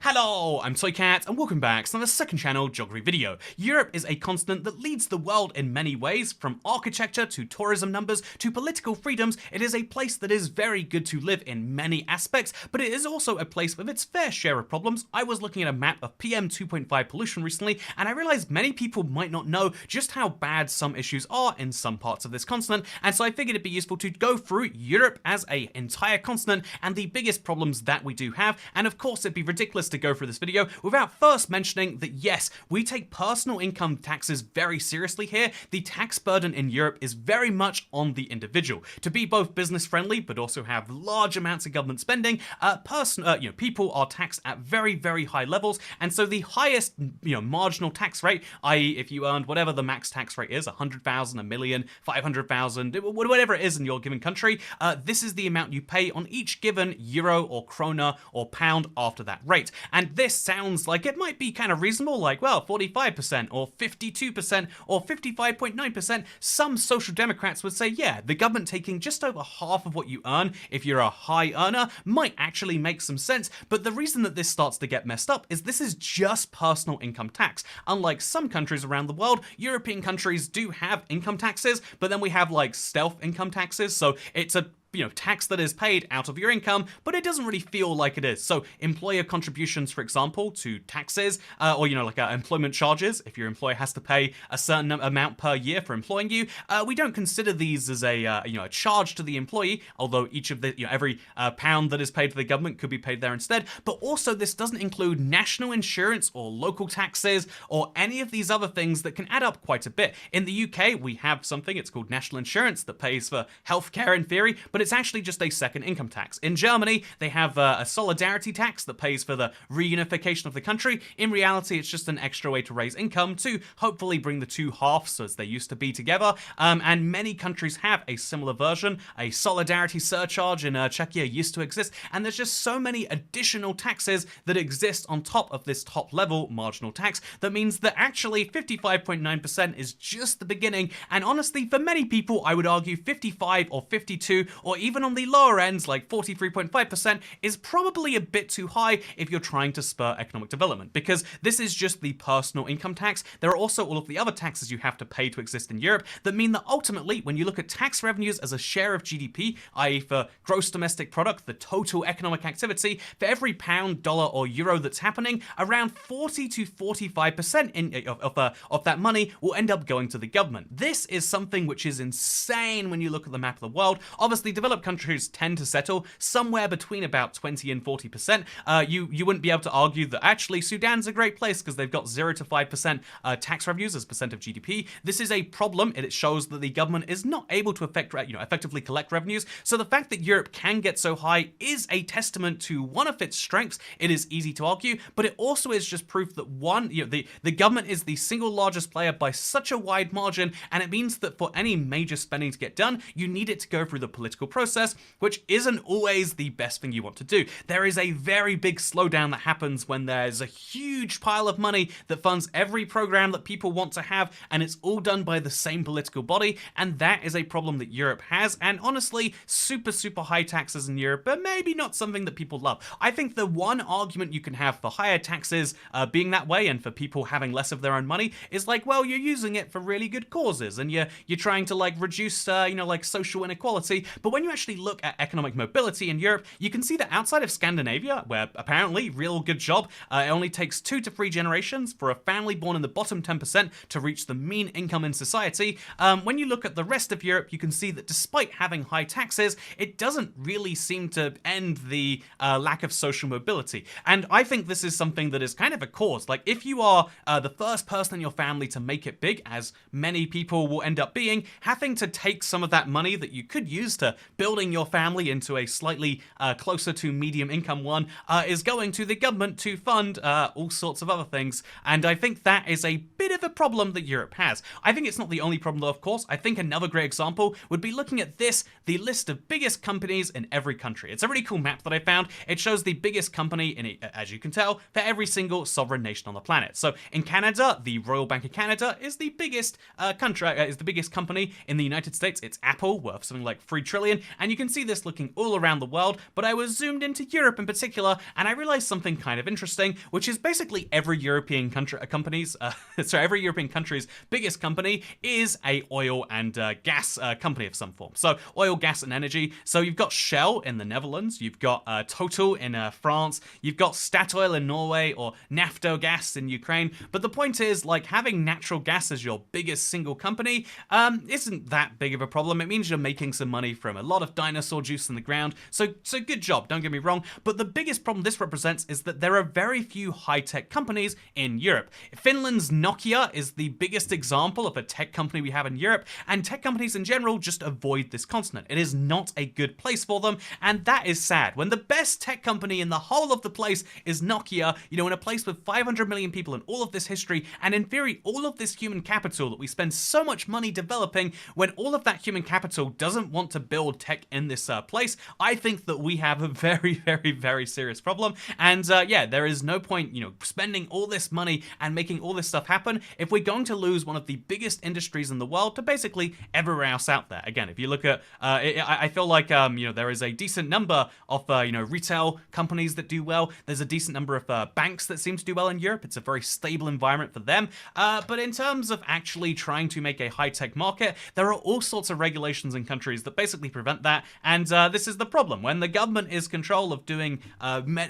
Hello, I'm Toycat, and welcome back to another second channel geography video. Europe is a continent that leads the world in many ways, from architecture to tourism numbers to political freedoms. It is a place that is very good to live in many aspects, but it is also a place with its fair share of problems. I was looking at a map of PM 2.5 pollution recently, and I realized many people might not know just how bad some issues are in some parts of this continent, and so I figured it'd be useful to go through Europe as an entire continent and the biggest problems that we do have. And of course, it'd be ridiculous to go through this video without first mentioning that yes, we take personal income taxes very seriously here. The tax burden in Europe is very much on the individual. To be both business friendly but also have large amounts of government spending, people are taxed at very, very high levels, and so the highest marginal tax rate, i.e. if you earned whatever the max tax rate is, 100,000, a million, 500,000, whatever it is in your given country, this is the amount you pay on each given euro or krona or pound after that rate. And this sounds like it might be kind of reasonable, like, well, 45% or 52% or 55.9%. Some social democrats would say, yeah, the government taking just over half of what you earn if you're a high earner might actually make some sense. But the reason that this starts to get messed up is this is just personal income tax. Unlike some countries around the world, European countries do have income taxes, but then we have like stealth income taxes. So it's a tax that is paid out of your income, but it doesn't really feel like it is. So employer contributions, for example, to taxes, or employment charges, if your employer has to pay a certain amount per year for employing you, we don't consider these as a charge to the employee, although each of the every pound that is paid to the government could be paid there instead. But also this doesn't include national insurance or local taxes or any of these other things that can add up quite a bit. In the UK, we have something, it's called national insurance, that pays for healthcare in theory, but it's actually just a second income tax. In Germany, they have a solidarity tax that pays for the reunification of the country. In reality, it's just an extra way to raise income to hopefully bring the two halves as they used to be together. And many countries have a similar version. A solidarity surcharge in Czechia used to exist, and there's just so many additional taxes that exist on top of this top level marginal tax that means that actually 55.9% is just the beginning. And honestly, for many people, I would argue 55 or 52 or even on the lower ends, like 43.5%, is probably a bit too high if you're trying to spur economic development, because this is just the personal income tax. There are also all of the other taxes you have to pay to exist in Europe that mean that ultimately, when you look at tax revenues as a share of GDP, i.e. for gross domestic product, the total economic activity, for every pound, dollar, or euro that's happening, around 40 to 45% of that money will end up going to the government. This is something which is insane when you look at the map of the world. Obviously, developed countries tend to settle somewhere between about 20 and 40%. You wouldn't be able to argue that actually Sudan's a great place because they've got 0 to 5% tax revenues as percent of GDP. This is a problem. It shows that the government is not able to effectively collect revenues. So the fact that Europe can get so high is a testament to one of its strengths. It is easy to argue, but it also is just proof that the government is the single largest player by such a wide margin, and it means that for any major spending to get done, you need it to go through the political process, which isn't always the best thing you want to do. There is a very big slowdown that happens when there's a huge pile of money that funds every program that people want to have, and it's all done by the same political body, and that is a problem that Europe has. And honestly, super high taxes in Europe are maybe not something that people love. I think the one argument you can have for higher taxes being that way and for people having less of their own money is like, well, you're using it for really good causes, and you're trying to reduce social inequality. But when you actually look at economic mobility in Europe, you can see that outside of Scandinavia, where apparently, real good job, it only takes 2 to 3 generations for a family born in the bottom 10% to reach the mean income in society. When you look at the rest of Europe, you can see that despite having high taxes, it doesn't really seem to end the lack of social mobility. And I think this is something that is kind of a cause. Like, if you are the first person in your family to make it big, as many people will end up being, having to take some of that money that you could use to building your family into a slightly closer to medium income one is going to the government to fund all sorts of other things. And I think that is a bit of a problem that Europe has. I think it's not the only problem though, of course. I think another great example would be looking at this, the list of biggest companies in every country. It's a really cool map that I found. It shows the biggest company as you can tell, for every single sovereign nation on the planet. So in Canada, the Royal Bank of Canada is the biggest company. In the United States, it's Apple, worth something like $3 trillion. alien, and you can see this looking all around the world, but I was zoomed into Europe in particular, and I realized something kind of interesting, which is basically every European every European country's biggest company is a oil and gas company of some form. So oil, gas, and energy. So you've got Shell in the Netherlands, you've got Total in France, you've got Statoil in Norway, or Naftogaz in Ukraine. But the point is, like, having natural gas as your biggest single company isn't that big of a problem. It means you're making some money from a lot of dinosaur juice in the ground. So good job, don't get me wrong. But the biggest problem this represents is that there are very few high-tech companies in Europe. Finland's Nokia is the biggest example of a tech company we have in Europe, and tech companies in general just avoid this continent. It is not a good place for them, and that is sad. When the best tech company in the whole of the place is Nokia, you know, in a place with 500 million people and all of this history, and in theory, all of this human capital that we spend so much money developing, when all of that human capital doesn't want to build tech in this place, I think that we have a very, very, very serious problem. And yeah, there is no point, you know, spending all this money and making all this stuff happen if we're going to lose one of the biggest industries in the world to basically everywhere else out there. Again, if you look at, I feel like, you know, there is a decent number of, you know, retail companies that do well. There's a decent number of banks that seem to do well in Europe. It's a very stable environment for them. But in terms of actually trying to make a high-tech market, there are all sorts of regulations in countries that basically prevent that. And this is the problem. When the government is control of doing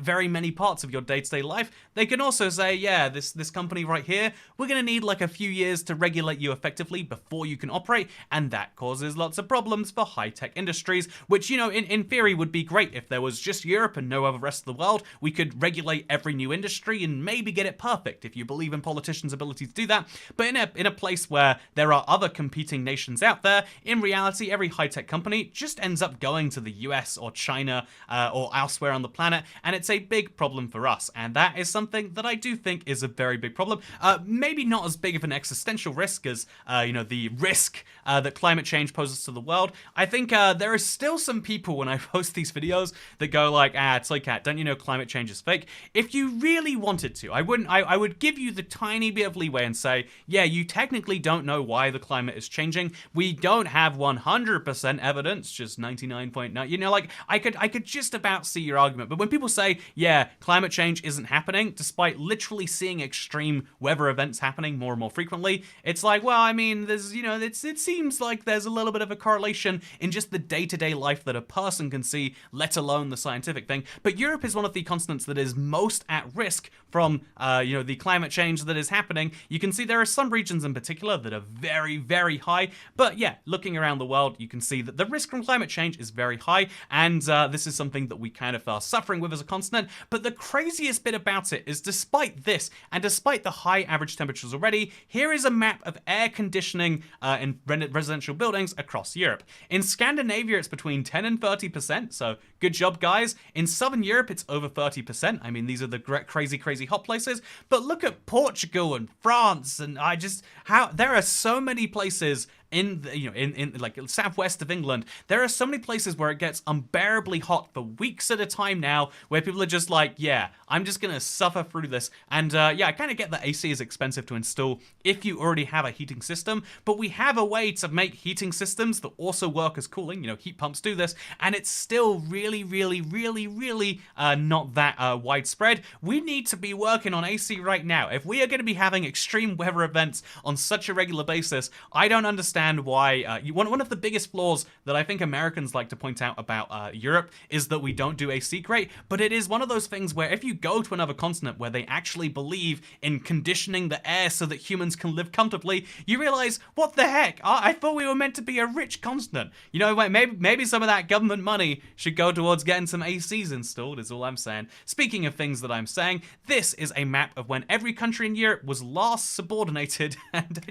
very many parts of your day-to-day life, they can also say, yeah, this company right here, we're going to need like a few years to regulate you effectively before you can operate, and that causes lots of problems for high-tech industries, which, you know, in theory would be great if there was just Europe and no other rest of the world. We could regulate every new industry and maybe get it perfect if you believe in politicians' ability to do that. But in a place where there are other competing nations out there, in reality, every high-tech company just ends up going to the US or China or elsewhere on the planet, and it's a big problem for us. And that is something that I do think is a very big problem. Maybe not as big of an existential risk as, you know, the risk that climate change poses to the world. I think there are still some people when I post these videos that go like, Toycat, don't you know climate change is fake? If you really wanted to, I would give you the tiny bit of leeway and say, yeah, you technically don't know why the climate is changing. We don't have 100% evidence, just 99.9. You know, like, I could just about see your argument. But when people say, yeah, climate change isn't happening, despite literally seeing extreme weather events happening more and more frequently, it's like, well, I mean, there's, you know, it seems like there's a little bit of a correlation in just the day-to-day life that a person can see, let alone the scientific thing. But Europe is one of the continents that is most at risk from, you know, the climate change that is happening. You can see there are some regions in particular that are very, very high. But yeah, looking around the world, you can see that the risk from climate change is very high. And this is something that we kind of are suffering with as a continent. But the craziest bit about it is, despite this, and despite the high average temperatures already, here is a map of air conditioning in residential buildings across Europe. In Scandinavia, it's between 10 and 30%, so good job, guys. In Southern Europe, it's over 30%. I mean, these are the crazy, crazy hot places. But look at Portugal and France, and there are so many places in the, you know, in like southwest of England, there are so many places where it gets unbearably hot for weeks at a time now, where people are just like, yeah, I'm just gonna suffer through this. And yeah, I kind of get that AC is expensive to install if you already have a heating system, but we have a way to make heating systems that also work as cooling. You know, heat pumps do this, and it's still really, really, really, really not that widespread. We need to be working on AC right now. If we are going to be having extreme weather events on such a regular basis, I don't understand why one of the biggest flaws that I think Americans like to point out about Europe is that we don't do AC great, but it is one of those things where if you go to another continent where they actually believe in conditioning the air so that humans can live comfortably, you realize, what the heck? I thought we were meant to be a rich continent. You know, maybe some of that government money should go towards getting some ACs installed, is all I'm saying. Speaking of things that I'm saying, this is a map of when every country in Europe was last subordinated, and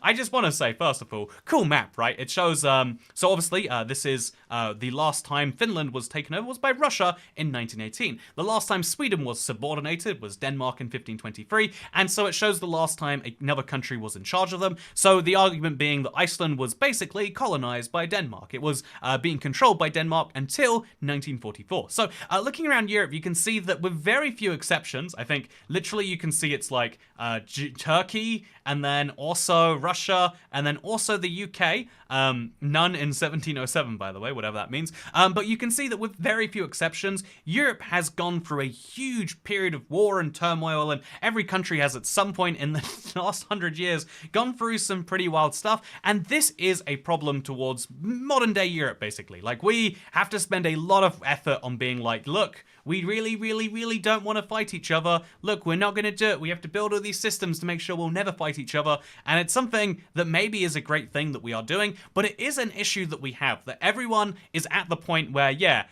I just want to say, first of all, cool map, right? It shows, so obviously, this is the last time Finland was taken over was by Russia in 1918. The last time Sweden was subordinated was Denmark in 1523, and so it shows the last time another country was in charge of them. So the argument being that Iceland was basically colonized by Denmark. It was being controlled by Denmark until 1944. So looking around Europe, you can see that with very few exceptions, I think literally you can see it's like Turkey, and then also Russia, and then also also the UK, none in 1707, by the way, whatever that means. But you can see that with very few exceptions, Europe has gone through a huge period of war and turmoil, and every country has at some point in the last 100 years gone through some pretty wild stuff, and this is a problem towards modern day Europe, basically. Like, we have to spend a lot of effort on being like, look, we really don't want to fight each other. Look, we're not going to do it. We have to build all these systems to make sure we'll never fight each other. And it's something that maybe is a great thing that we are doing, but it is an issue that we have, that everyone is at the point where, yeah,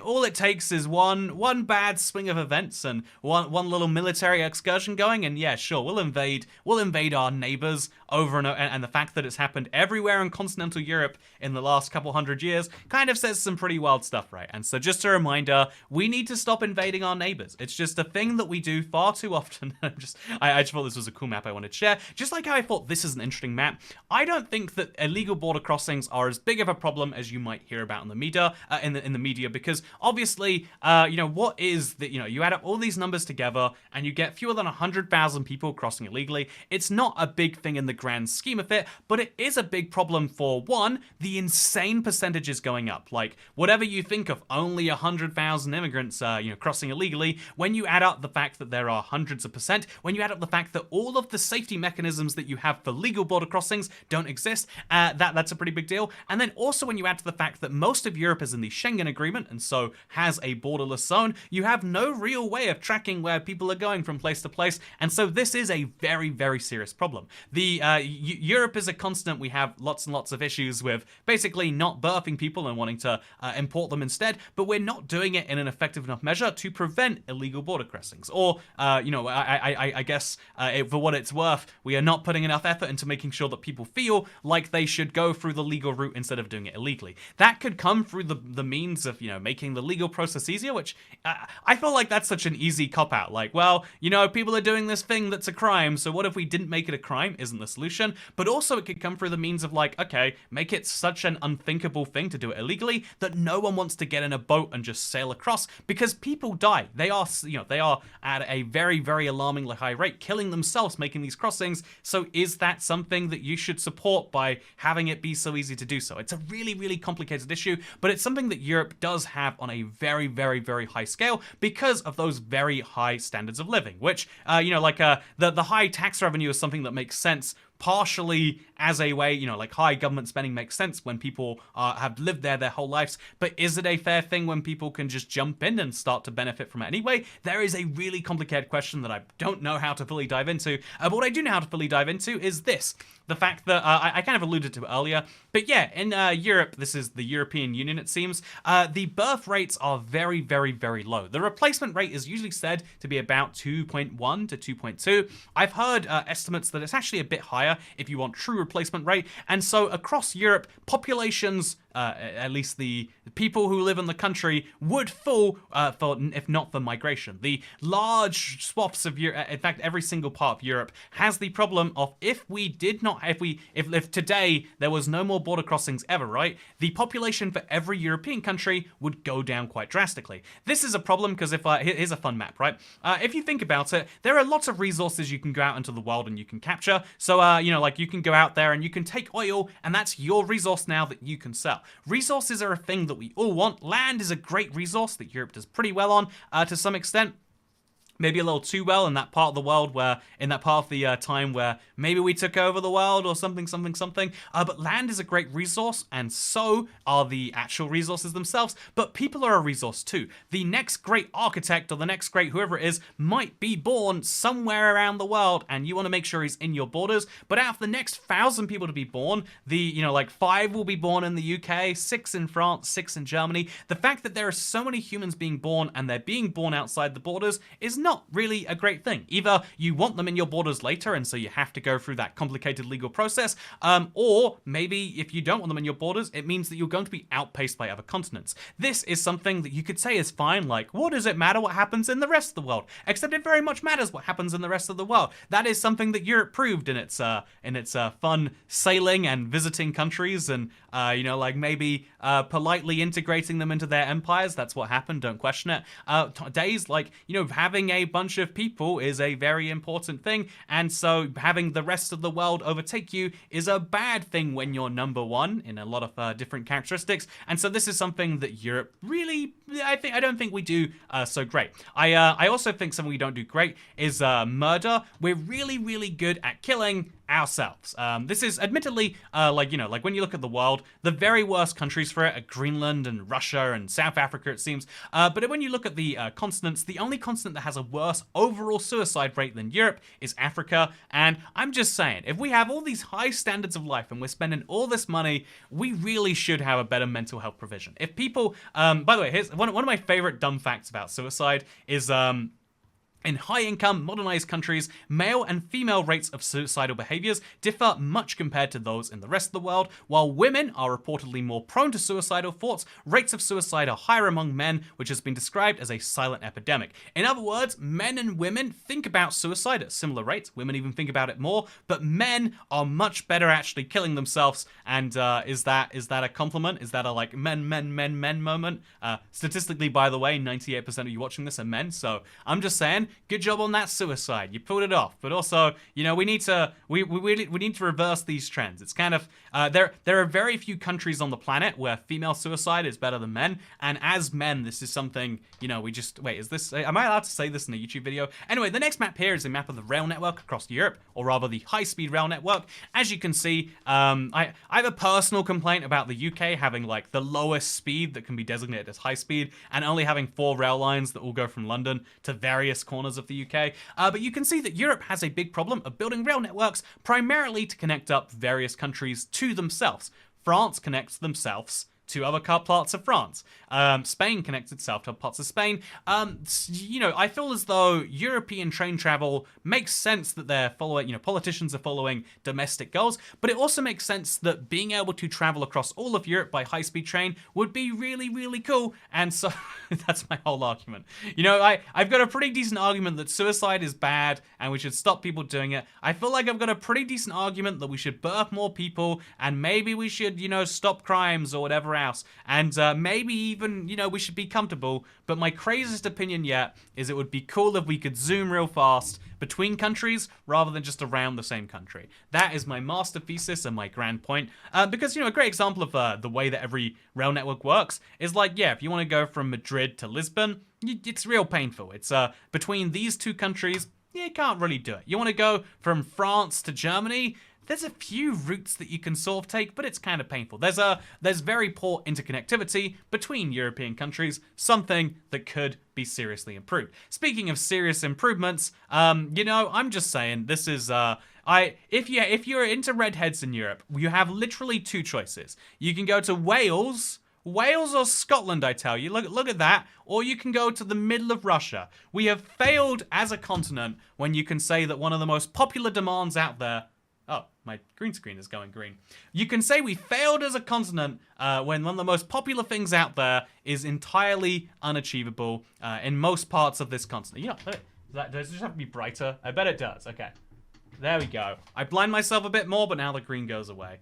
all it takes is one bad swing of events and one little military excursion going, and yeah, sure, we'll invade our neighbors over and the fact that it's happened everywhere in continental Europe in the last couple hundred years kind of says some pretty wild stuff, right? And so just a reminder, we need to stop invading our neighbors. It's just a thing that we do far too often. I just thought this was a cool map I wanted to share. Just like how I thought this is an interesting map, I don't think that illegal border crossings are as big of a problem as you might hear about in the media, in the media, because obviously, what is that? You add up all these numbers together and you get fewer than 100,000 people crossing illegally. It's not a big thing in the grand scheme of it, but it is a big problem for, one, the insane percentages going up. Like, whatever you think of, only 100,000 immigrants, crossing illegally, when you add up the fact that there are hundreds of percent, when you add up the fact that all of the safety mechanisms that you have for legal border crossings don't exist, that's a pretty big deal. And then also when you add to the fact that most of Europe is in the Schengen Agreement and so has a borderless zone, you have no real way of tracking where people are going from place to place, and so this is a very serious problem. Europe is a continent we have lots and lots of issues with basically not birthing people and wanting to import them instead, but we're not doing it in an effective enough measure to prevent illegal border crossings. Or, I guess, for what it's worth, we are not putting enough effort into making sure that people feel like they should go through the legal route instead of doing it illegally. That could come through the means of, making the legal process easier, which I feel like that's such an easy cop-out. Like, well, people are doing this thing that's a crime, so what if we didn't make it a crime? Isn't the solution? But also it could come through the means of like, okay, make it such an unthinkable thing to do it illegally that no one wants to get in a boat and just sail across, because people die. They are at a very alarmingly high rate, killing themselves making these crossings. So is that something that you should support by having it be so easy to do so? It's a really complicated issue, but it's something that Europe does have on a very high scale because of those very high standards of living, which, the high tax revenue is something that makes sense partially as a way, like high government spending makes sense when people have lived there their whole lives, but is it a fair thing when people can just jump in and start to benefit from it anyway? There is a really complicated question that I don't know how to fully dive into, but what I do know how to fully dive into is this. The fact that, I kind of alluded to it earlier, but yeah, in Europe, this is the European Union it seems, the birth rates are very low. The replacement rate is usually said to be about 2.1 to 2.2. I've heard estimates that it's actually a bit higher if you want true replacement rate, and so across Europe, populations, at least the people who live in the country, would fall if not for migration. The large swaths of Europe, in fact every single part of Europe, has the problem of if today there was no more border crossings ever, right, the population for every European country would go down quite drastically. This is a problem because here's a fun map, right? If you think about it, there are lots of resources you can go out into the world and you can capture. So, you can go out there and you can take oil, and that's your resource now that you can sell. Resources are a thing that we all want. Land is a great resource that Europe does pretty well on, to some extent. Maybe a little too well in that part of the world in that part of the time where maybe we took over the world or something. But land is a great resource, and so are the actual resources themselves. But people are a resource too. The next great architect or the next great whoever it is might be born somewhere around the world, and you want to make sure he's in your borders. But out of the next 1,000 people to be born, 5 will be born in the UK, 6 in France, 6 in Germany. The fact that there are so many humans being born and they're being born outside the borders is not really a great thing. Either you want them in your borders later, and so you have to go through that complicated legal process, or maybe if you don't want them in your borders, it means that you're going to be outpaced by other continents. This is something that you could say is fine, like, what does it matter what happens in the rest of the world? Except it very much matters what happens in the rest of the world. That is something that Europe proved in its fun sailing and visiting countries, and maybe politely integrating them into their empires. That's what happened, don't question it. Days like, having a bunch of people is a very important thing, and so having the rest of the world overtake you is a bad thing when you're number one in a lot of different characteristics. And so this is something that Europe really, I don't think we do so great. I also think something we don't do great is murder. We're really good at killing ourselves. This is admittedly, like when you look at the world, the very worst countries for it are Greenland and Russia and South Africa, it seems. But when you look at the continents, the only continent that has a worse overall suicide rate than Europe is Africa. And I'm just saying, if we have all these high standards of life and we're spending all this money, we really should have a better mental health provision. If people, by the way, here's one of my favorite dumb facts about suicide is, in high-income, modernized countries, male and female rates of suicidal behaviors differ much compared to those in the rest of the world. While women are reportedly more prone to suicidal thoughts, rates of suicide are higher among men, which has been described as a silent epidemic. In other words, men and women think about suicide at similar rates. Women even think about it more, but men are much better at actually killing themselves. And is that a compliment? Is that a like men moment? Statistically, by the way, 98% of you watching this are men, so I'm just saying, good job on that suicide. You pulled it off. But also, we need to need to reverse these trends. It's kind of there are very few countries on the planet where female suicide is better than men, and as men, this is something we just wait. Is this? Am I allowed to say this in a YouTube video? Anyway, the next map here is a map of the rail network across Europe, or rather the high-speed rail network. As you can see, I have a personal complaint about the UK having like the lowest speed that can be designated as high speed, and only having 4 rail lines that will go from London to various corners of the UK, but you can see that Europe has a big problem of building rail networks primarily to connect up various countries to themselves. France connects themselves to other parts of France. Spain connects itself to parts of Spain. I feel as though European train travel makes sense that they're following, politicians are following domestic goals, but it also makes sense that being able to travel across all of Europe by high-speed train would be really cool. And so that's my whole argument. I've got a pretty decent argument that suicide is bad and we should stop people doing it. I feel like I've got a pretty decent argument that we should birth more people and maybe we should, stop crimes or whatever else. And maybe even, we should be comfortable. But my craziest opinion yet is it would be cool if we could zoom real fast between countries rather than just around the same country. That is my master thesis and my grand point. Because, a great example of the way that every rail network works is like, if you want to go from Madrid to Lisbon, it's real painful. It's between these two countries, you can't really do it. You want to go from France to Germany, there's a few routes that you can sort of take, but it's kind of painful. There's very poor interconnectivity between European countries, something that could be seriously improved. Speaking of serious improvements, I'm just saying this is if you're into redheads in Europe, you have literally 2 choices. You can go to Wales or Scotland, I tell you. Look at that. Or you can go to the middle of Russia. We have failed as a continent when you can say that one of the most popular demands out there. Oh, my green screen is going green. You can say we failed as a continent when one of the most popular things out there is entirely unachievable in most parts of this continent. Does it just have to be brighter? I bet it does. Okay. There we go. I blind myself a bit more, but now the green goes away.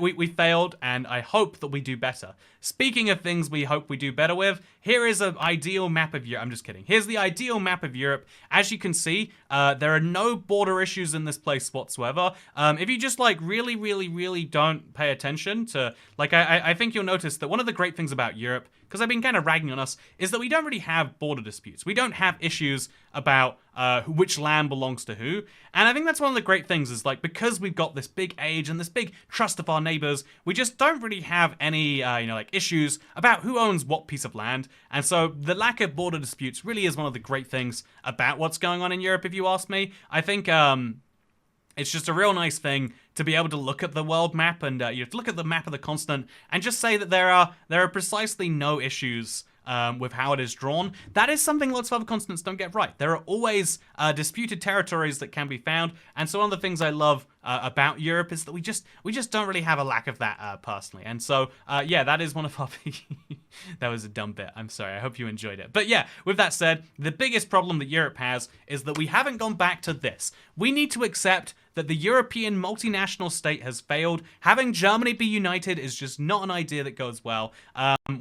We failed, and I hope that we do better. Speaking of things we hope we do better with, here is an ideal map of Europe. I'm just kidding. Here's the ideal map of Europe. As you can see, there are no border issues in this place whatsoever. If you just really don't pay attention to, I think you'll notice that one of the great things about Europe, because I've been kind of ragging on us, is that we don't really have border disputes. We don't have issues about which land belongs to who. And I think that's one of the great things is because we've got this big age and this big trust of our neighbors, we just don't really have any, issues about who owns what piece of land. And so the lack of border disputes really is one of the great things about what's going on in Europe, if you ask me. I think it's just a real nice thing to be able to look at the world map and look at the map of the continent and just say that there are precisely no issues with how it is drawn. That is something lots of other continents don't get right. There are always disputed territories that can be found, and so one of the things I love about Europe is that we just don't really have a lack of that personally. And so that is one of our that was a dumb bit. I'm sorry. I hope you enjoyed it. But yeah, with that said, the biggest problem that Europe has is that we haven't gone back to this. We need to accept that the European multinational state has failed. Having Germany be united is just not an idea that goes well.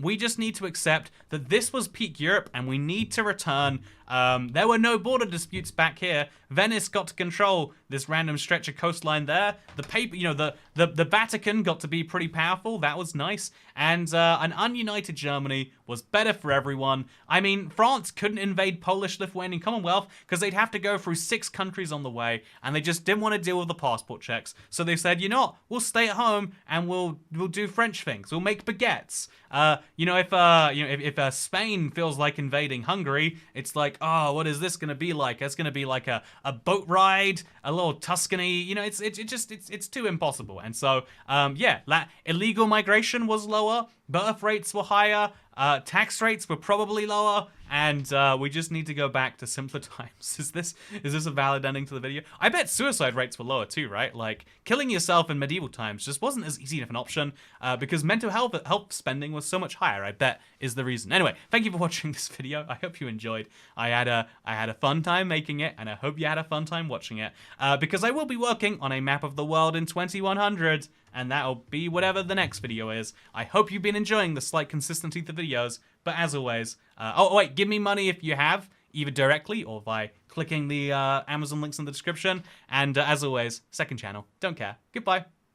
We just need to accept that this was peak Europe and we need to return There were no border disputes back here. Venice got to control this random stretch of coastline there. The paper, the Vatican got to be pretty powerful. That was nice. And an ununited Germany was better for everyone. I mean, France couldn't invade Polish-Lithuanian Commonwealth because they'd have to go through 6 countries on the way, and they just didn't want to deal with the passport checks. So they said, you know what, we'll stay at home and we'll do French things. We'll make baguettes. If Spain feels like invading Hungary, it's like, oh, what is this gonna be like? It's gonna be like a boat ride, a little Tuscany. It's too impossible. And so, illegal migration was lower, birth rates were higher, tax rates were probably lower, and we just need to go back to simpler times. Is this a valid ending to the video? I bet suicide rates were lower too, right? Like, killing yourself in medieval times just wasn't as easy of an option because mental health spending was so much higher, I bet is the reason. Anyway, thank you for watching this video. I hope you enjoyed. I had a fun time making it, and I hope you had a fun time watching it because I will be working on a map of the world in 2100. And that'll be whatever the next video is. I hope you've been enjoying the slight consistency of the videos, but as always, give me money if you have, either directly or by clicking the Amazon links in the description. And as always, second channel, don't care. Goodbye.